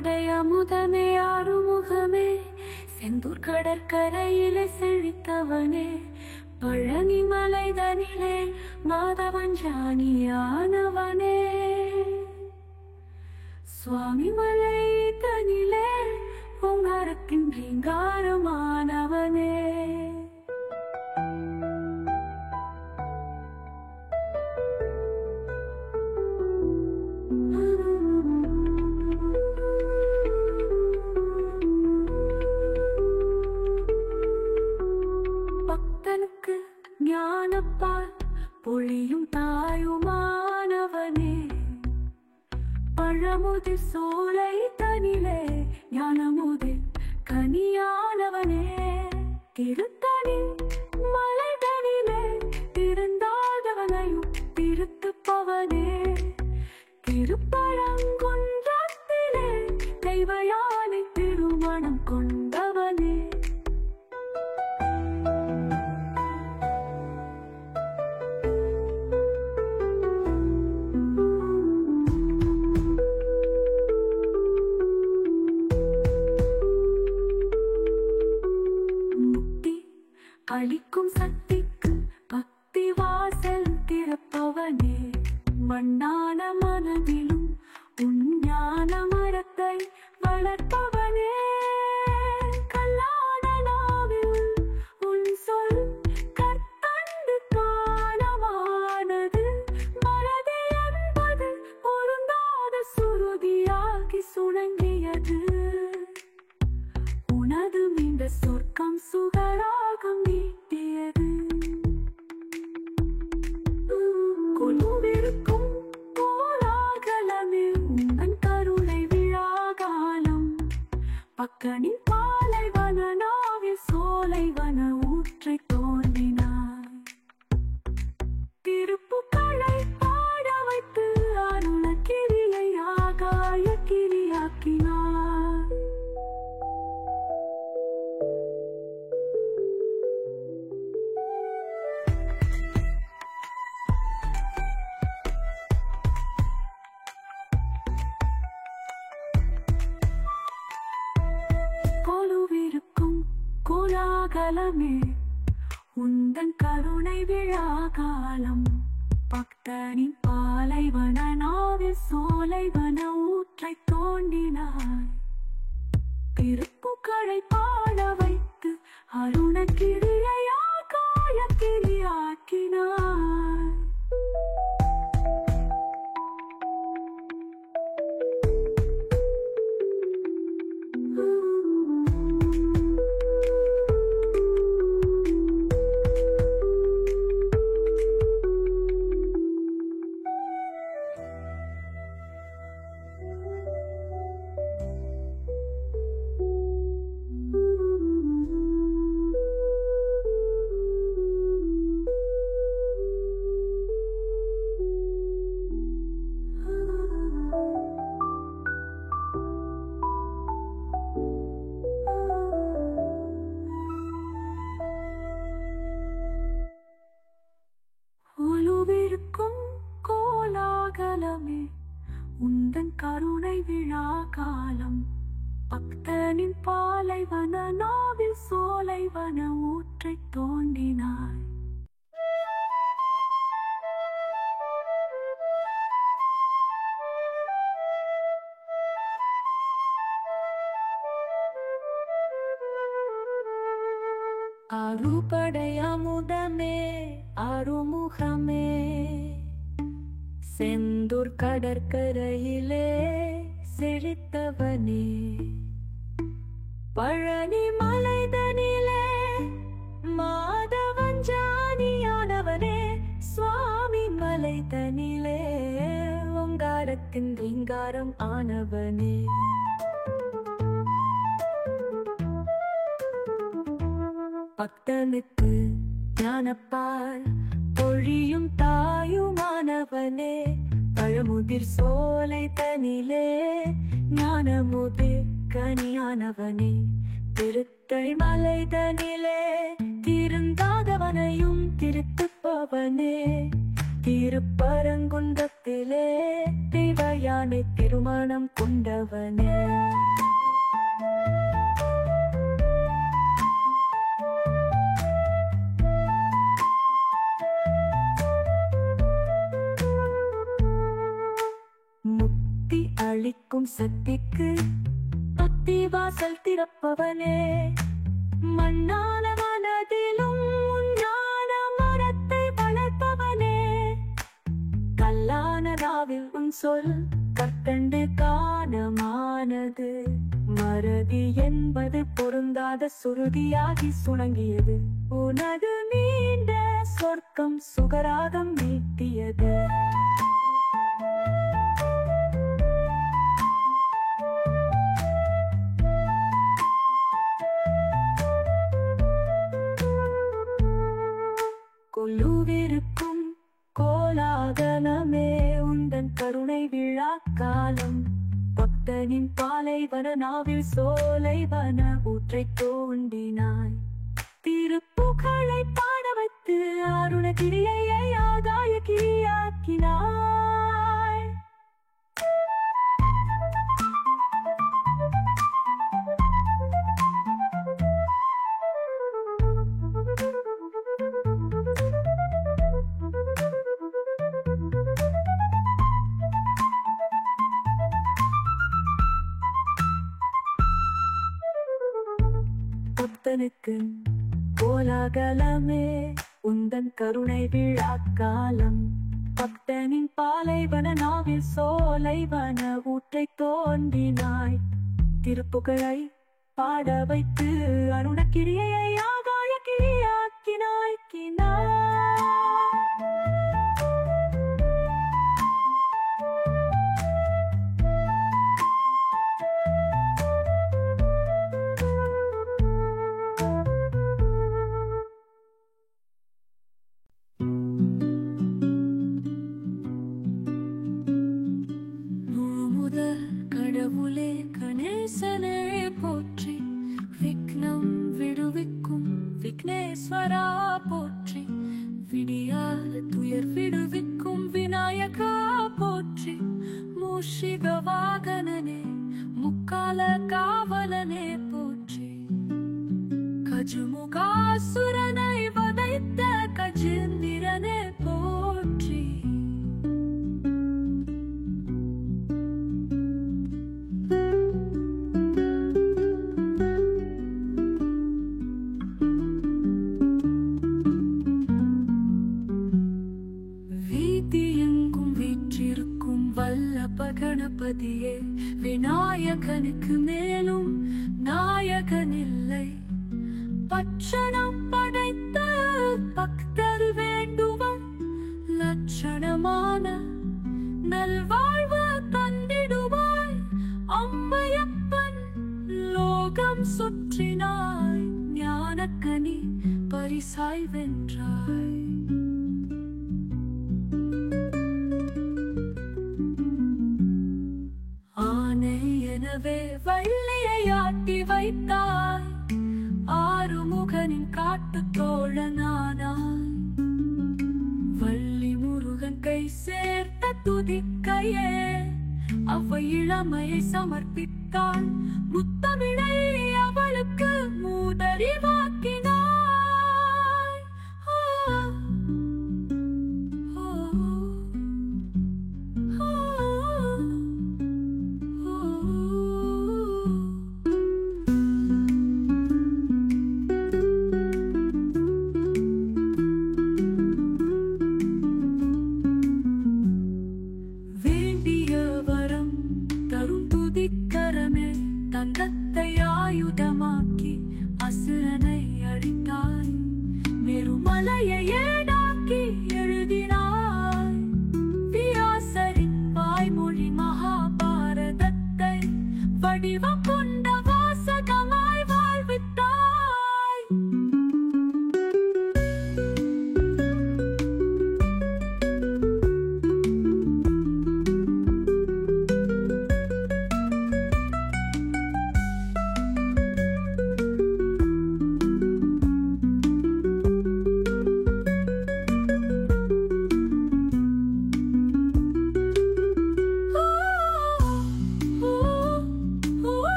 அறுபடை அமுதமே ஆறுமுகமே செந்தூர் கடற்கரையிலே செழித்தவனே பழனி மலைதனிலே மாதவன் ஜானியானவனே சுவாமி மலை தனிலே ஓங்காரத்தின் ரீங்காரமானவனே பக்தனுக்கு ஞானப்பால் பொழியும் தாயுமானவனே பழமுதிர் சோலை தனிலே ஞானமுதிர் கனியானவனே திருத்தணி மலைதனிலே திருந்தாதவனையும் திருத்துப்பவனே திருப்பரங்குன்றத்திலே தெய்வயானை திருமணம் கொண்டவனே அளிக்கும் சக்திக்கு பக்தி வாசல் திறப்பவனே மண்ணான மனதிலும் உஞ்ஞான மரத்தை வளர்ப்பவனே கல்லான நாவில் உன் சொல் கற்கண்டு காணமானது மனதே என்பது பொருந்தாத சுருதியாகி சுணங்கியது உனது மீண்ட சொர்க்கம் சுகராகம் நீட்டியது குழுவிருக்கும் கோலாகலமே உன் கருணை விழாகாலம் பக்கனின் பாலைவன நாவில் சோலைவன ஊற்றை தோன்றினாய் திருப்புக்களை பாட வைத்து அருள கிரியை ஆகாய கிரியாக்கினாய் கோலாகலமே உந்தன் கருணை விழாகாலம் பக்தனின் பாலைவன நாவில் சோலைவன ஊற்றை தோண்டினாய் திருப்புக்களை பாட வைத்து அருண கிரியை ஆகாய கிரியாக்கினாய் கோலாகலமே உந்தன் கருணை விழாகாலம் பக்தனின் பாலைவன நாவில் சோலைவன ஊற்றை தோண்டினாய் அறுபடை அமுதமே ஆறுமுகமே செந்தூர் கடற்கரையிலே செழித்தவனே பழனி மலைதனிலே மாதவன் ஜானியானவனே சுவாமி மலைதனிலே ஓங்காரத்தின் ரீங்காரம் ஆனவனே பக்தனுக்கு ஞானப்பால் பொழியும் தாயுமானவனே பழமுதிர் சோலை தனிலே ஞானமுதிர் கனியானவனே திருத்தணி மலை தனிலே திருந்தாதவனையும் திருத்துப்பவனே திருப்பரங்குன்றத்திலே தெய்வயானை மகளை திருமணம் கொண்டவனே. முக்தி அளிக்கும் சக்திக்கு அத்திவாசல் திறப்பவனே. மண்ணான மனதிலும் ஞான மரத்தை வளர்ப்பவனே. கல்லான ராவில் உன் சொல் கற்கண்டு காணமானது. மறதி என்பது பொருந்தாத சுருதியாகி சுணங்கியது. உனது நீண்ட சொர்க்கம் சுகராகம் நீட்டியது. கொல்லுவிருக்கும் கோலாகலமே உந்தன் கருணை விழா காலம். பக்தனின் பாலைவன நாவில் சோலைவன ஊற்றை தோண்டினாய். திருப்புகழை பாட வைத்து அருணகிரியை ஆகாய கிரியாக்கினாய். பக்தனுக்கு கோலாகலமே உந்தன் கருணை விழா காலம். பக்தனின் பாலைவன நாவில் சோலைவன ஊற்றை தோண்டினாய். திருப்புகழை பாட வைத்து அருணகிரியை ஆகாய கிரியாக்கினாய். கடவுளே கணேசனே போற்றி. விக்னம் விடுவிக்கும் விக்னேஸ்வரா போற்றி. விடியாத துயர் விடுவிக்கும் விநாயகா போற்றி. மூஷிக வாகனனே முக்கால காவலனே போற்றி. கஜுமுகாசுரனை வதைத்த கஜேந்திரனே போற்றி. கணபதியே விநாயகனுக்கு மேலும் நாயகனில்லை. பட்சணம் படைத்த பக்தர் வேண்டுவர் லட்சணமான நல்வாழ்வு தந்திடுவாய். அம்மையப்பன் லோகம் சுற்றினாய். ஞானக்கனி பரிசாய் வென்றாய். எனவே வள்ளியை ஆட்டி வைத்தாய். ஆறுமுகனின் காட்டு தோழனானாய். வள்ளி முருகன் கை சேர்த்த துதிக்கையே அவை இளமையை சமர்ப்பித்தாள். முத்தமிழை அவளுக்கு மூதறிவாக்கினாய். தங்கத்தை ஆயுதமாக்கி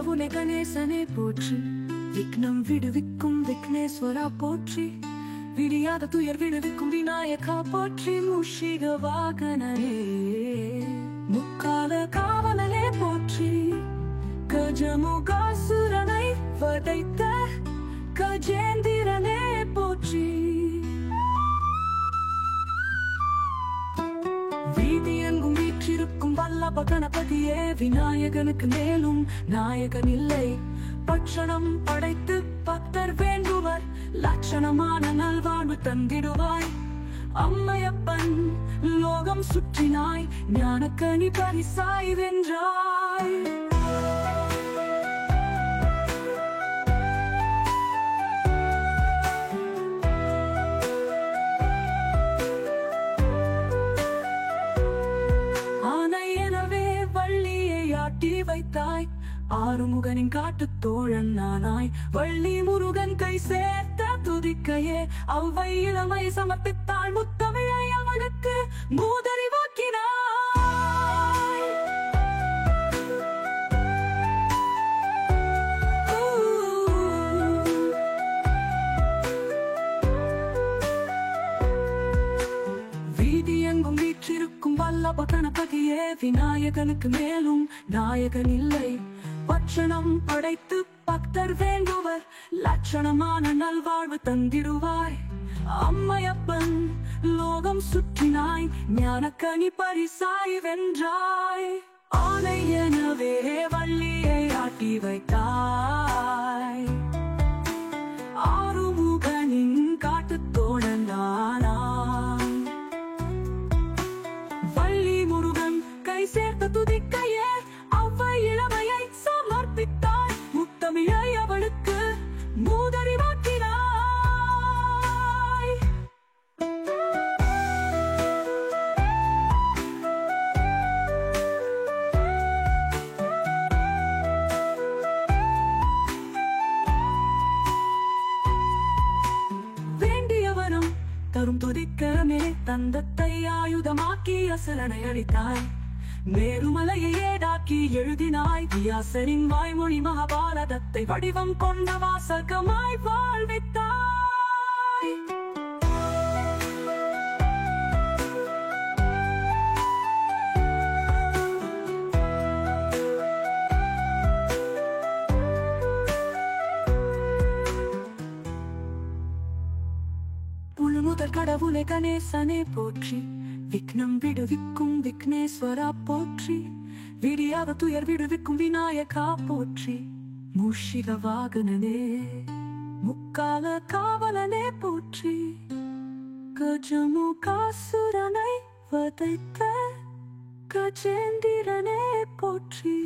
கடவுளே கணேசனே போற்றி. விக்னம் விடுவிக்கும் விக்னேஸ்வரா போற்றி. விடியாத துயர் விடுவிக்கும் விநாயகா போற்றி. மூஷிக வாகனனே முக்கால காவலனே போற்றி. கஜமுகாசுரனை வதைத்த கஜேந்திரனே போற்றி. வீதியெங்கும் வீற்றிருக்கும் வல்லப கணபதியே விநாயகனுக்கு மேலும் நாயகன் இல்லை. பட்சணம் படைத்து பக்தர் வேண்டுவர் லட்சணமான நல்வாழ்வு தந்திடுவாய். அம்மையப்பன் லோகம் சுற்றினாய் ஞானக்கனி பரிசாய் வென்றாய். வைத்தாய் ஆறுமுகனின் காட்டு தோழன் நானாய். வள்ளி முருகன் கை சேர்த்த துதிக்கையே அவ்வை இளமை சமர்ப்பித்தாள். முத்தமிழை அவளுக்கு மூதறிவாக்கினாய். வீதியெங்கும் வீற்றிருக்கும் வல்லப கணபதியே விநாயகனுக்கு மேலும் நாயகன் இல்லை. பட்சணம் படைத்து பக்தர் வேண்டுவர் லட்சணமான நல்வாழ்வு தந்திடுவாய். அம்மையப்பன் லோகம் சுற்றினாய் ஞானக்கனி பரிசாய் வென்றாய். ஆனை எனவே வள்ளியை ஆட்டி வைத்தாய். ஆறுமுகனின் காட்டு தோழன் நானாய். வள்ளி முருகன் கை சேர்த்த துதிக்கையே அவ்வை இளமையை சமர்ப்பித்தாய். முத்தமிழை அவளுக்கு மூதறிவாக்கினாய். வேண்டியவனும் தரும் துதிக்கரமே தந்தத்தை ஆயுதமாக்கி அசலனை அளித்தாய். மேருமலையை ஏடாக்கி எழுதினாய். வியாசரின் வாய்மொழி மகாபாரதத்தை வடிவம் கொண்ட வாசகமாய் வாழ்வித்தாய். புழுமுதல் கடவுளே கணேசனே போற்றி. விக்னம் விடுவிக்கும் விக்னேஸ்வரா போற்றி. விடியாத துயர் விடுவிக்கும் விநாயகா போற்றி. மூஷிக வாகனனே முக்கால காவலனே போற்றி. கஜமுகாசுரனை வதைத்த கஜேந்திரனே போற்றி.